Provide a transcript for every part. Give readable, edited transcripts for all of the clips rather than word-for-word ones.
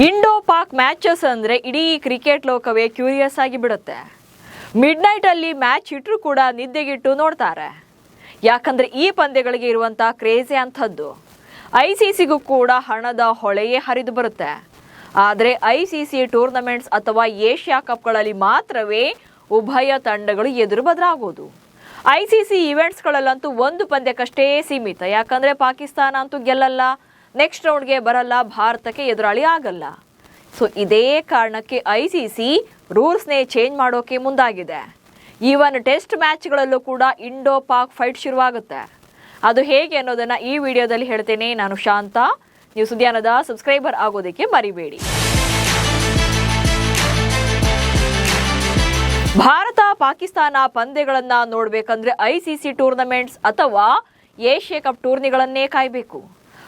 Indo Pak matches ಅಂದ್ರೆ ಇಡೀ cricket ಲೋಕವೇ ಕ್ಯೂರಿಯಸ್ ಆಗಿ ಬಿಡುತ್ತೆ. ಮಿಡ್ ನೈಟ್ ಅಲ್ಲಿ ಮ್ಯಾಚ್ ಇಟ್ಟರು ಕೂಡ ನಿದ್ದೆಗಿಟ್ಟು ನೋಡ್ತಾರೆ. ಯಾಕಂದ್ರೆ ಈ ಪಂದ್ಯಗಳಿಗೆ ಇರುವಂತ ಕ್ರೇಜಿ ಅಂಥದ್ದು. ಐಸಿಸಿಗೂ ಕೂಡ ಹಣದ ಹೊಳೆಯೇ ಹರಿದು ಬರುತ್ತೆ. ಆದರೆ ಐಸಿಸಿ ಟೂರ್ನಮೆಂಟ್ಸ್ ಅಥವಾ ಏಷ್ಯಾ ಕಪ್ಗಳಲ್ಲಿ ಮಾತ್ರವೇ ಉಭಯ ತಂಡಗಳು ಎದುರು ಬದಲಾಗೋದು. ಐಸಿಸಿ ಇವೆಂಟ್ಸ್ಗಳಲ್ಲಂತೂ ಒಂದು ಪಂದ್ಯಕ್ಕಷ್ಟೇ ಸೀಮಿತ. ಯಾಕಂದ್ರೆ ಪಾಕಿಸ್ತಾನ ಅಂತೂ ಗೆಲ್ಲಲ್ಲ, ನೆಕ್ಸ್ಟ್ ರೌಂಡ್ಗೆ ಬರಲ್ಲ, ಭಾರತಕ್ಕೆ ಎದುರಾಳಿ ಆಗಲ್ಲ. ಸೊ ಇದೇ ಕಾರಣಕ್ಕೆ ಐಸಿಸಿ ರೂಲ್ಸ್ನೇ ಚೇಂಜ್ ಮಾಡೋಕೆ ಮುಂದಾಗಿದೆ. ಈವನ್ ಟೆಸ್ಟ್ ಮ್ಯಾಚ್ಗಳಲ್ಲೂ ಕೂಡ ಇಂಡೋ ಪಾಕ್ ಫೈಟ್ ಶುರುವಾಗುತ್ತೆ. ಅದು ಹೇಗೆ ಅನ್ನೋದನ್ನ ಈ ವಿಡಿಯೋದಲ್ಲಿ ಹೇಳ್ತೇನೆ. ನಾನು ಶಾಂತ. ನೀವು ಸುದ್ಯಾನದ ಸಬ್ಸ್ಕ್ರೈಬರ್ ಆಗೋದಕ್ಕೆ ಮರಿಬೇಡಿ. ಭಾರತ ಪಾಕಿಸ್ತಾನ ಪಂದ್ಯಗಳನ್ನ ನೋಡ್ಬೇಕಂದ್ರೆ ಐಸಿಸಿ ಟೂರ್ನಮೆಂಟ್ಸ್ ಅಥವಾ ಏಷ್ಯಾ ಕಪ್ ಟೂರ್ನಿಗಳನ್ನೇ ಕಾಯಬೇಕು.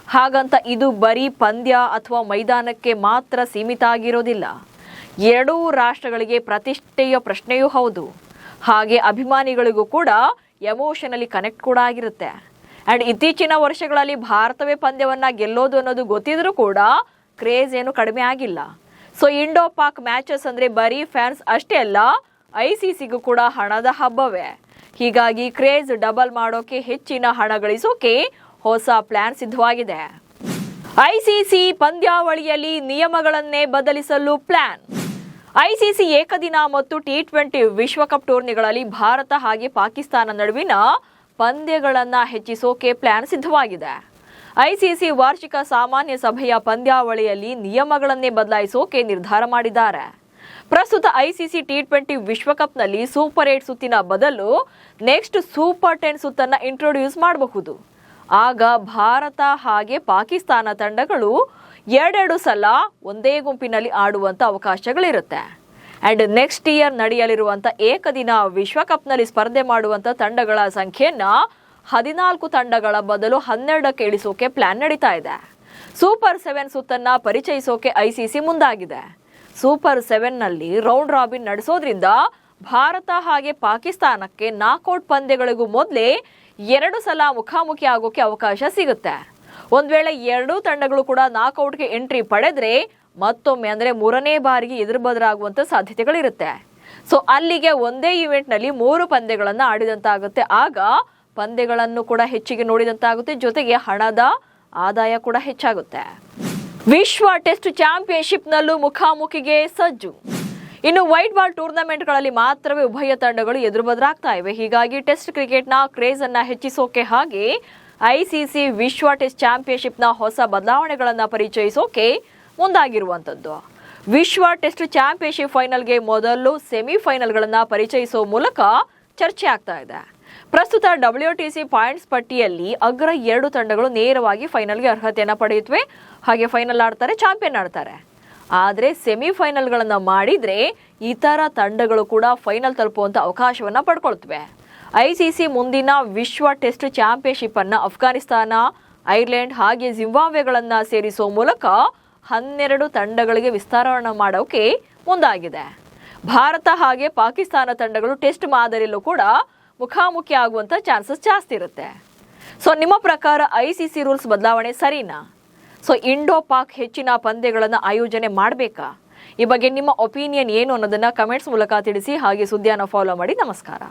ಹಾಗಂತ ಇದು ಬರೀ ಪಂದ್ಯ ಅಥವಾ ಮೈದಾನಕ್ಕೆ ಮಾತ್ರ ಸೀಮಿತ ಆಗಿರೋದಿಲ್ಲ. ಎರಡೂ ರಾಷ್ಟ್ರಗಳಿಗೆ ಪ್ರತಿಷ್ಠೆಯ ಪ್ರಶ್ನೆಯೂ ಹೌದು. ಹಾಗೆ ಅಭಿಮಾನಿಗಳಿಗೂ ಕೂಡ ಎಮೋಷನಲಿ ಕನೆಕ್ಟ್ ಕೂಡ ಆಗಿರುತ್ತೆ. ಅಂಡ್ ಇತ್ತೀಚಿನ ವರ್ಷಗಳಲ್ಲಿ ಭಾರತವೇ ಪಂದ್ಯವನ್ನ ಗೆಲ್ಲೋದು ಅನ್ನೋದು ಗೊತ್ತಿದ್ರೂ ಕೂಡ ಕ್ರೇಜ್ ಏನು ಕಡಿಮೆ ಆಗಿಲ್ಲ. ಸೊ ಇಂಡೋ ಪಾಕ್ ಮ್ಯಾಚಸ್ ಅಂದ್ರೆ ಬರೀ ಫ್ಯಾನ್ಸ್ ಅಷ್ಟೇ ಅಲ್ಲ, ಐಸಿಸಿಗೂ ಕೂಡ ಹಣದ ಹಬ್ಬವೇ. ಹೀಗಾಗಿ ಕ್ರೇಜ್ ಡಬಲ್ ಮಾಡೋಕೆ, ಹೆಚ್ಚಿನ ಹಣ ಗಳಿಸೋಕೆ ಹೊಸ ಪ್ಲಾನ್ ಸಿದ್ಧವಾಗಿದೆ. ಐಸಿಸಿ ಪಂದ್ಯಾವಳಿಯಲ್ಲಿ ನಿಯಮಗಳನ್ನೇ ಬದಲಿಸಲು ಪ್ಲಾನ್. ಐಸಿಸಿ ಏಕದಿನ ಮತ್ತು ಟಿ20 ವಿಶ್ವಕಪ್ ಟೂರ್ನಿಗಳಲ್ಲಿ ಭಾರತ ಹಾಗೆ ಪಾಕಿಸ್ತಾನ ನಡುವಿನ ಪಂದ್ಯಗಳನ್ನ ಹೆಚ್ಚಿಸೋಕೆ ಪ್ಲಾನ್ ಸಿದ್ಧವಾಗಿದೆ. ಐಸಿಸಿ ವಾರ್ಷಿಕ ಸಾಮಾನ್ಯ ಸಭೆಯ ಪಂದ್ಯಾವಳಿಯಲ್ಲಿ ನಿಯಮಗಳನ್ನೇ ಬದಲಾಯಿಸೋಕೆ ನಿರ್ಧಾರ ಮಾಡಿದ್ದಾರೆ. ಪ್ರಸ್ತುತ ಐಸಿಸಿ ಟಿ20 ವಿಶ್ವಕಪ್ನಲ್ಲಿ ಸೂಪರ್ 8 ಸುತ್ತಿನ ಬದಲು ನೆಕ್ಸ್ಟ್ ಸೂಪರ್ 10 ಸುತ್ತನ್ನ ಇಂಟ್ರೊಡ್ಯೂಸ್ ಮಾಡಬಹುದು. ಆಗ ಭಾರತ ಹಾಗೆ ಪಾಕಿಸ್ತಾನ ತಂಡಗಳು ಎರಡೆರಡು ಸಲ ಒಂದೇ ಗುಂಪಿನಲ್ಲಿ ಆಡುವಂತ ಅವಕಾಶಗಳಿರುತ್ತೆ. ಅಂಡ್ ನೆಕ್ಸ್ಟ್ ಇಯರ್ ನಡೆಯಲಿರುವಂತ ಏಕದಿನ ವಿಶ್ವಕಪ್ನಲ್ಲಿ ಸ್ಪರ್ಧೆ ಮಾಡುವಂತ ತಂಡಗಳ ಸಂಖ್ಯೆಯನ್ನ 14 ತಂಡಗಳ ಬದಲು 12ಕ್ಕೆ ಇಳಿಸೋಕೆ ಪ್ಲಾನ್ ನಡೀತಾ ಇದೆ. ಸೂಪರ್ 7 ಸುತ್ತನ್ನ ಪರಿಚಯಿಸೋಕೆ ಐಸಿಸಿ ಮುಂದಾಗಿದೆ. ಸೂಪರ್ 7ನಲ್ಲಿ ರೌಂಡ್ ರಾಬಿನ್ ನಡೆಸೋದ್ರಿಂದ ಭಾರತ ಹಾಗೆ ಪಾಕಿಸ್ತಾನಕ್ಕೆ ನಾಕ್ಔಟ್ ಪಂದ್ಯಗಳಿಗೂ ಮೊದಲೇ 2 ಸಲ ಮುಖಾಮುಖಿ ಆಗೋಕೆ ಅವಕಾಶ ಸಿಗುತ್ತೆ. ಒಂದ್ ವೇಳೆ ಎರಡೂ ತಂಡಗಳು ಕೂಡ ನಾಕ್ಔಟ್ಗೆ ಎಂಟ್ರಿ ಪಡೆದ್ರೆ ಮತ್ತೊಮ್ಮೆ ಅಂದ್ರೆ 3ನೇ ಬಾರಿಗೆ ಎದುರು ಬದಲಾಗುವಂತ ಸಾಧ್ಯತೆಗಳಿರುತ್ತೆ. ಸೊ ಅಲ್ಲಿಗೆ ಒಂದೇ ಇವೆಂಟ್ ನಲ್ಲಿ 3 ಪಂದ್ಯಗಳನ್ನ ಆಡಿದಂತಾಗುತ್ತೆ. ಆಗ ಪಂದ್ಯಗಳನ್ನು ಕೂಡ ಹೆಚ್ಚಿಗೆ ನೋಡಿದಂತಾಗುತ್ತೆ, ಜೊತೆಗೆ ಹಣದ ಆದಾಯ ಕೂಡ ಹೆಚ್ಚಾಗುತ್ತೆ. ವಿಶ್ವ ಟೆಸ್ಟ್ ಚಾಂಪಿಯನ್ಶಿಪ್ ನಲ್ಲೂ ಮುಖಾಮುಖಿಗೆ ಸಜ್ಜು. ಇನ್ನು ವೈಟ್ ಬಾಲ್ ಟೂರ್ನಮೆಂಟ್ಗಳಲ್ಲಿ ಮಾತ್ರವೇ ಉಭಯ ತಂಡಗಳು ಎದುರು ಬದಲಾಗ್ತಾ ಇವೆ. ಹೀಗಾಗಿ ಟೆಸ್ಟ್ ಕ್ರಿಕೆಟ್ನ ಕ್ರೇಜ್ ಅನ್ನ ಹೆಚ್ಚಿಸೋಕೆ ಹಾಗೆ ಐಸಿಸಿ ವಿಶ್ವ ಟೆಸ್ಟ್ ಚಾಂಪಿಯನ್ಶಿಪ್ನ ಹೊಸ ಬದಲಾವಣೆಗಳನ್ನ ಪರಿಚಯಿಸೋಕೆ ಮುಂದಾಗಿರುವಂತದ್ದು. ವಿಶ್ವ ಟೆಸ್ಟ್ ಚಾಂಪಿಯನ್ಶಿಪ್ ಫೈನಲ್ಗೆ ಮೊದಲು ಸೆಮಿಫೈನಲ್ಗಳನ್ನ ಪರಿಚಯಿಸುವ ಮೂಲಕ ಚರ್ಚೆ ಆಗ್ತಾ ಇದೆ. ಪ್ರಸ್ತುತ WTC ಪಾಯಿಂಟ್ಸ್ ಪಟ್ಟಿಯಲ್ಲಿ ಅಗ್ರ 2 ತಂಡಗಳು ನೇರವಾಗಿ ಫೈನಲ್ಗೆ ಅರ್ಹತೆಯನ್ನ ಪಡೆಯುತ್ತವೆ. ಹಾಗೆ ಫೈನಲ್ ಆಡ್ತಾರೆ, ಚಾಂಪಿಯನ್ ಆಡ್ತಾರೆ. ಆದರೆ ಸೆಮಿಫೈನಲ್ಗಳನ್ನ ಮಾಡಿದ್ರೆ ಇತರ ತಂಡಗಳು ಕೂಡ ಫೈನಲ್ ತಲುಪುವಂತ ಅವಕಾಶವನ್ನ ಪಡ್ಕೊಳ್ತವೆ. ಐಸಿಸಿ ಮುಂದಿನ ವಿಶ್ವ ಟೆಸ್ಟ್ ಚಾಂಪಿಯನ್ಶಿಪ್ ಅನ್ನ ಅಫ್ಘಾನಿಸ್ತಾನ, ಐರ್ಲೆಂಡ್ ಹಾಗೆ ಜಿಂಬಾಬ್ವೆಗಳನ್ನ ಸೇರಿಸುವ ಮೂಲಕ 12 ತಂಡಗಳಿಗೆ ವಿಸ್ತಾರವನ್ನ ಮಾಡೋಕೆ ಮುಂದಾಗಿದೆ. ಭಾರತ ಹಾಗೆ ಪಾಕಿಸ್ತಾನ ತಂಡಗಳು ಟೆಸ್ಟ್ ಮಾದರಿಯಲ್ಲೂ ಕೂಡ ಮುಖಾಮುಖಿ ಆಗುವಂತ ಚಾನ್ಸಸ್ ಜಾಸ್ತಿ ಇರುತ್ತೆ. ಸೊ ನಿಮ್ಮ ಪ್ರಕಾರ ಐಸಿಸಿ ರೂಲ್ಸ್ ಬದಲಾವಣೆ ಸರಿನಾ? ಸೊ ಇಂಡೋ ಪಾಕ್ ಹೆಚ್ಚಿನ ಪಂದ್ಯಗಳನ್ನು ಆಯೋಜನೆ ಮಾಡಬೇಕಾ? ಈ ಬಗ್ಗೆ ನಿಮ್ಮ ಒಪಿನಿಯನ್ ಏನು ಅನ್ನೋದನ್ನ ಕಮೆಂಟ್ಸ್ ಮೂಲಕ ತಿಳಿಸಿ. ಹಾಗೆ ಸುದ್ದಿಯನ್ನು ಫಾಲೋ ಮಾಡಿ. ನಮಸ್ಕಾರ.